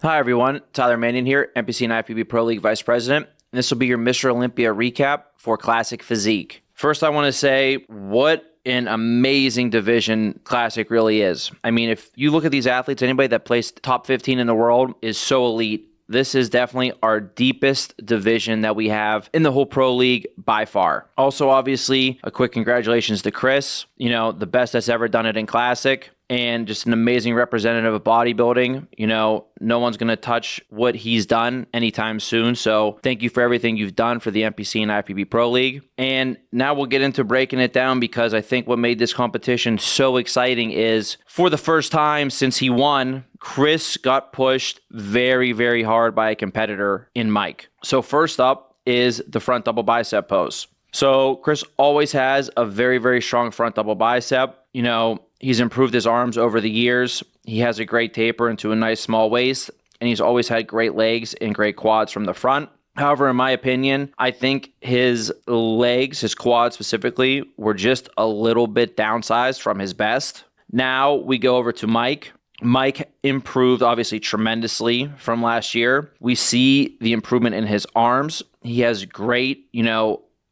Hi everyone, Tyler Mannion here, NPC and IFBB Pro League Vice President. And this will be your Mr. Olympia recap for Classic Physique. First, I want to say what an amazing division Classic really is. I mean, if you look at these athletes, anybody that placed top 15 in the world is so elite. This is definitely our deepest division that we have in the whole pro league by far. Also, obviously, a quick congratulations to Chris. You know, the best that's ever done it in Classic. And just an amazing representative of bodybuilding. You know, no one's going to touch what he's done anytime soon. So thank you for everything you've done for the NPC and IFBB Pro League. And now we'll get into breaking it down, because I think what made this competition so exciting is for the first time since he won, Chris got pushed very, very hard by a competitor in Mike. So first up is the front double bicep pose. So Chris always has a very, very strong front double bicep. You know, he's improved his arms over the years. He has a great taper into a nice small waist, and he's always had great legs and great quads from the front. However, in my opinion, I think his legs, his quads specifically, were just a little bit downsized from his best. Now we go over to Mike. Mike improved obviously tremendously from last year. We see the improvement in his arms. He has great,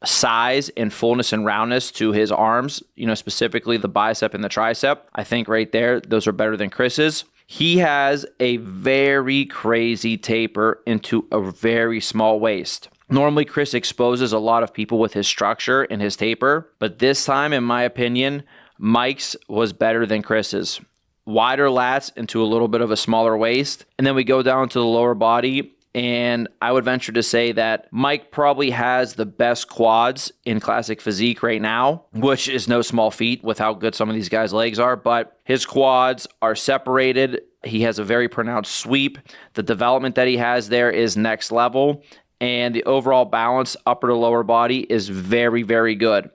size and fullness and roundness to his arms, specifically the bicep and the tricep. I think right there, those are better than Chris's. He has a very crazy taper into a very small waist. Normally, Chris exposes a lot of people with his structure and his taper, but this time, in my opinion, Mike's was better than Chris's. Wider lats into a little bit of a smaller waist. And then we go down to the lower body. And I would venture to say that Mike probably has the best quads in Classic Physique right now, which is no small feat with how good some of these guys' legs are. But his quads are separated. He has a very pronounced sweep. The development that he has there is next level. And the overall balance, upper to lower body, is very, very good.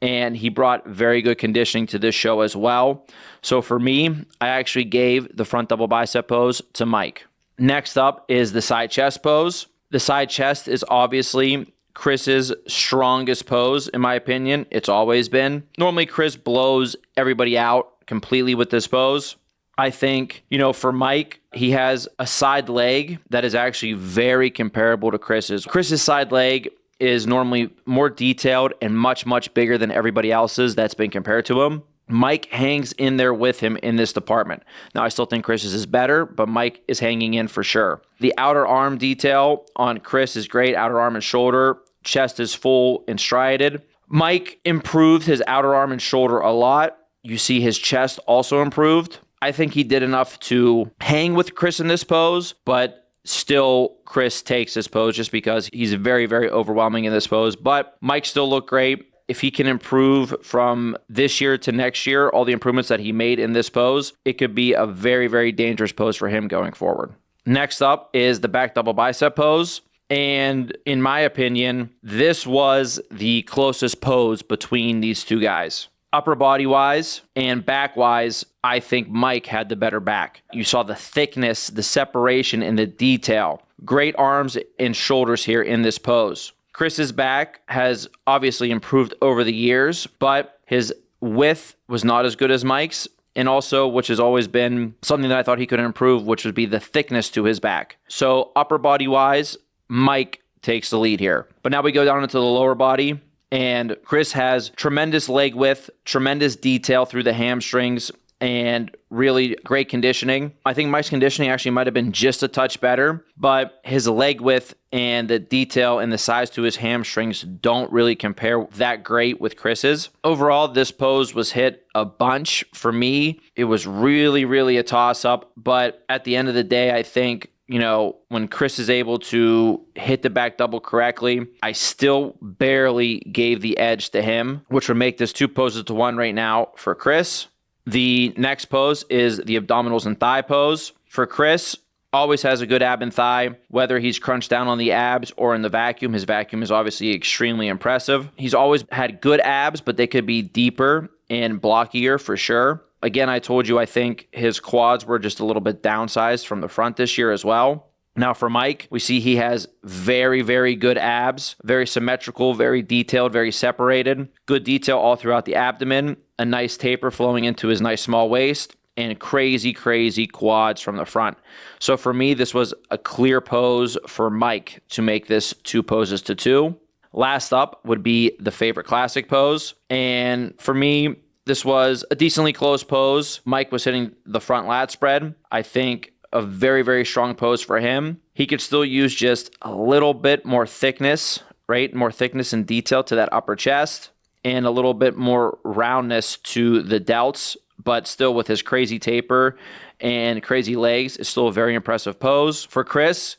And he brought very good conditioning to this show as well. So for me, I actually gave the front double bicep pose to Mike. Next up is the side chest pose. The side chest is obviously Chris's strongest pose, in my opinion. It's always been. Normally, Chris blows everybody out completely with this pose. I think, for Mike, he has a side leg that is actually very comparable to Chris's. Chris's side leg is normally more detailed and much, much bigger than everybody else's that's been compared to him. Mike hangs in there with him in this department. Now, I still think Chris's is better, but Mike is hanging in for sure. The outer arm detail on Chris is great. Outer arm and shoulder. Chest is full and striated. Mike improved his outer arm and shoulder a lot. You see his chest also improved. I think he did enough to hang with Chris in this pose, but still Chris takes this pose just because he's very, very overwhelming in this pose. But Mike still looked great. If he can improve from this year to next year, all the improvements that he made in this pose, it could be a very, very dangerous pose for him going forward. Next up is the back double bicep pose. And in my opinion, this was the closest pose between these two guys. Upper body wise and back wise, I think Mike had the better back. You saw the thickness, the separation, and the detail. Great arms and shoulders here in this pose. Chris's back has obviously improved over the years, but his width was not as good as Mike's. And also, which has always been something that I thought he could improve, which would be the thickness to his back. So upper body wise, Mike takes the lead here. But now we go down into the lower body, and Chris has tremendous leg width, tremendous detail through the hamstrings, and really great conditioning. I think Mike's conditioning actually might have been just a touch better, but his leg width and the detail and the size to his hamstrings don't really compare that great with Chris's. Overall, this pose was hit a bunch. For me, it was really, really a toss-up, but at the end of the day, I think when Chris is able to hit the back double correctly, I still barely gave the edge to him, which would make this 2 poses to 1 right now for Chris. The next pose is the abdominals and thigh pose. For Chris, always has a good ab and thigh, whether he's crunched down on the abs or in the vacuum. His vacuum is obviously extremely impressive. He's always had good abs, but they could be deeper and blockier for sure. Again, I told you I think his quads were just a little bit downsized from the front this year as well. Now for Mike, we see he has very, very good abs, very symmetrical, very detailed, very separated. Good detail all throughout the abdomen, a nice taper flowing into his nice small waist, and crazy, crazy quads from the front. So for me, this was a clear pose for Mike to make this 2 poses to 2. Last up would be the favorite classic pose. And for me, this was a decently close pose. Mike was hitting the front lat spread. I think a very, very strong pose for him. He could still use just a little bit more thickness, right? More thickness and detail to that upper chest and a little bit more roundness to the delts, but still with his crazy taper and crazy legs, it's still a very impressive pose. For Chris,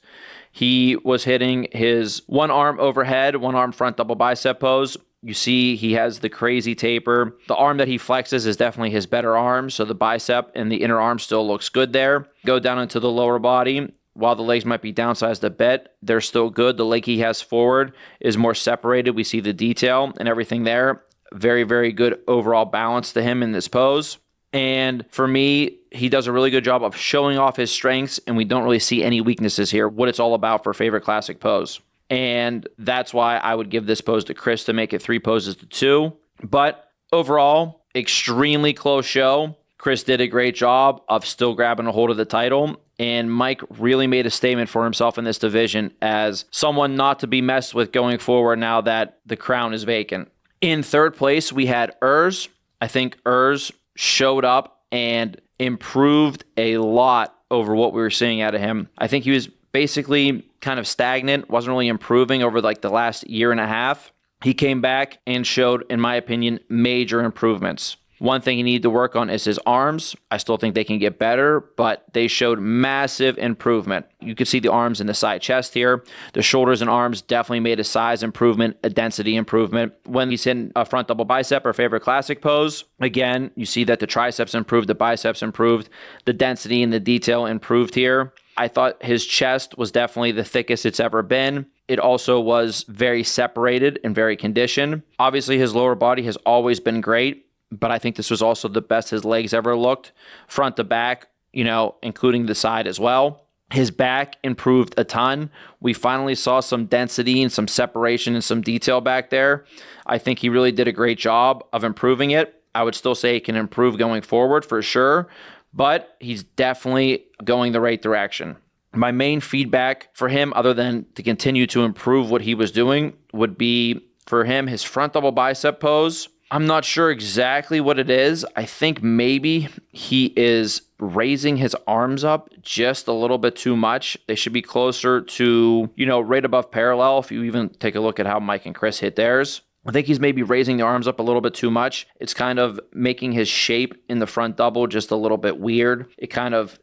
he was hitting his one arm overhead, one arm front double bicep pose. You see he has the crazy taper. The arm that he flexes is definitely his better arm, so the bicep and the inner arm still looks good there. Go down into the lower body. While the legs might be downsized a bit, they're still good. The leg he has forward is more separated. We see the detail and everything there. Very, very good overall balance to him in this pose. And for me, he does a really good job of showing off his strengths, and we don't really see any weaknesses here, what it's all about for favorite classic pose. And that's why I would give this pose to Chris to make it 3 poses to 2. But overall, extremely close show. Chris did a great job of still grabbing a hold of the title. And Mike really made a statement for himself in this division as someone not to be messed with going forward now that the crown is vacant. In third place, we had Urs. I think Urs showed up and improved a lot over what we were seeing out of him. I think he was basically kind of stagnant, wasn't really improving over like the last year and a half. He came back and showed, in my opinion, major improvements. One thing he needed to work on is his arms. I still think they can get better, but they showed massive improvement. You can see the arms and the side chest here. The shoulders and arms definitely made a size improvement, a density improvement. When he's hitting a front double bicep or favorite classic pose, again, you see that the triceps improved, the biceps improved, the density and the detail improved here. I thought his chest was definitely the thickest it's ever been. It also was very separated and very conditioned. Obviously, his lower body has always been great, but I think this was also the best his legs ever looked, front to back, including the side as well. His back improved a ton. We finally saw some density and some separation and some detail back there. I think he really did a great job of improving it. I would still say he can improve going forward for sure, but he's definitely going the right direction. My main feedback for him, other than to continue to improve what he was doing, would be for him, his front double bicep pose. I'm not sure exactly what it is. I think maybe he is raising his arms up just a little bit too much. They should be closer to, right above parallel. If you even take a look at how Mike and Chris hit theirs, I think he's maybe raising the arms up a little bit too much. It's kind of making his shape in the front double just a little bit weird. It kind of,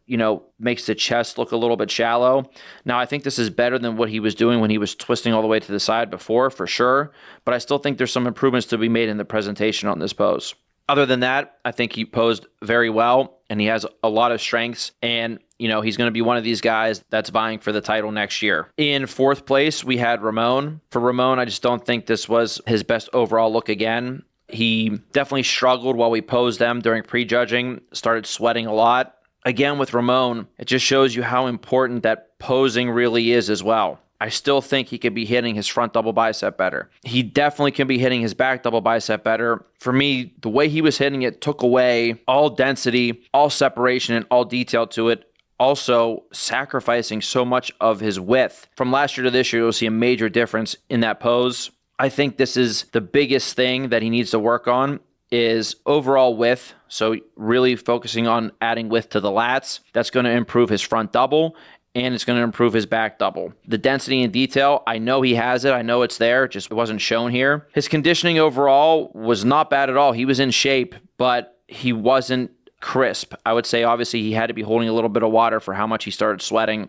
makes the chest look a little bit shallow. Now, I think this is better than what he was doing when he was twisting all the way to the side before, for sure. But I still think there's some improvements to be made in the presentation on this pose. Other than that, I think he posed very well, and he has a lot of strengths, and he's going to be one of these guys that's vying for the title next year. In fourth place, we had Ramon. For Ramon, I just don't think this was his best overall look again. He definitely struggled while we posed them during prejudging, started sweating a lot. Again, with Ramon, it just shows you how important that posing really is as well. I still think he could be hitting his front double bicep better. He definitely can be hitting his back double bicep better. For me, the way he was hitting it took away all density, all separation, and all detail to it. Also, sacrificing so much of his width. From last year to this year, you'll see a major difference in that pose. I think this is the biggest thing that he needs to work on is overall width. So really focusing on adding width to the lats. That's going to improve his front double, and it's going to improve his back double. The density and detail, I know he has it. I know it's there. It just wasn't shown here. His conditioning overall was not bad at all. He was in shape, but he wasn't crisp. I would say obviously he had to be holding a little bit of water for how much he started sweating,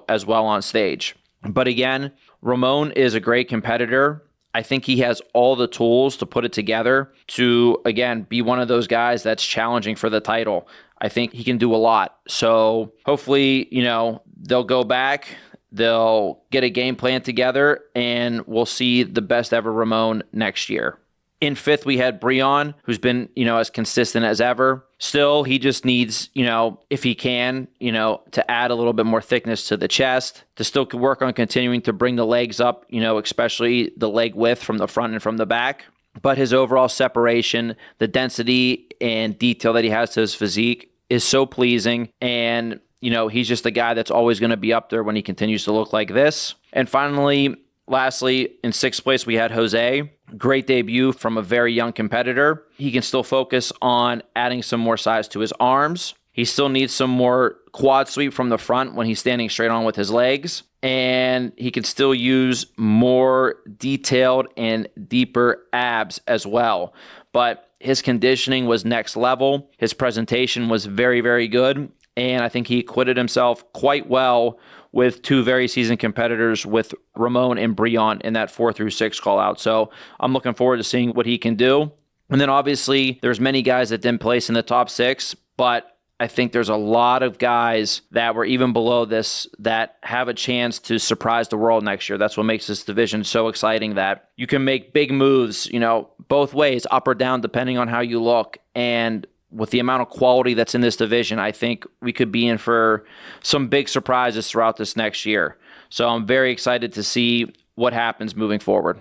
as well on stage. But again, Ramon is a great competitor. I think he has all the tools to put it together to, again, be one of those guys that's challenging for the title. I think he can do a lot. So hopefully, they'll go back, they'll get a game plan together, and we'll see the best ever Ramon next year. In fifth, we had Breon, who's been, as consistent as ever. Still, he just needs, if he can, to add a little bit more thickness to the chest, to still work on continuing to bring the legs up, especially the leg width from the front and from the back. But his overall separation, the density and detail that he has to his physique is so pleasing. And, he's just a guy that's always going to be up there when he continues to look like this. And finally, lastly, in sixth place, we had Jose. Great debut from a very young competitor. He can still focus on adding some more size to his arms. He still needs some more quad sweep from the front when he's standing straight on with his legs. And he can still use more detailed and deeper abs as well. But his conditioning was next level. His presentation was very, very good. And I think he acquitted himself quite well with two very seasoned competitors with Ramon and Brion in that 4 through 6 call out. So I'm looking forward to seeing what he can do. And then obviously there's many guys that didn't place in the top 6, but I think there's a lot of guys that were even below this that have a chance to surprise the world next year. That's what makes this division so exciting, that you can make big moves, both ways, up or down, depending on how you look. And with the amount of quality that's in this division, I think we could be in for some big surprises throughout this next year. So I'm very excited to see what happens moving forward.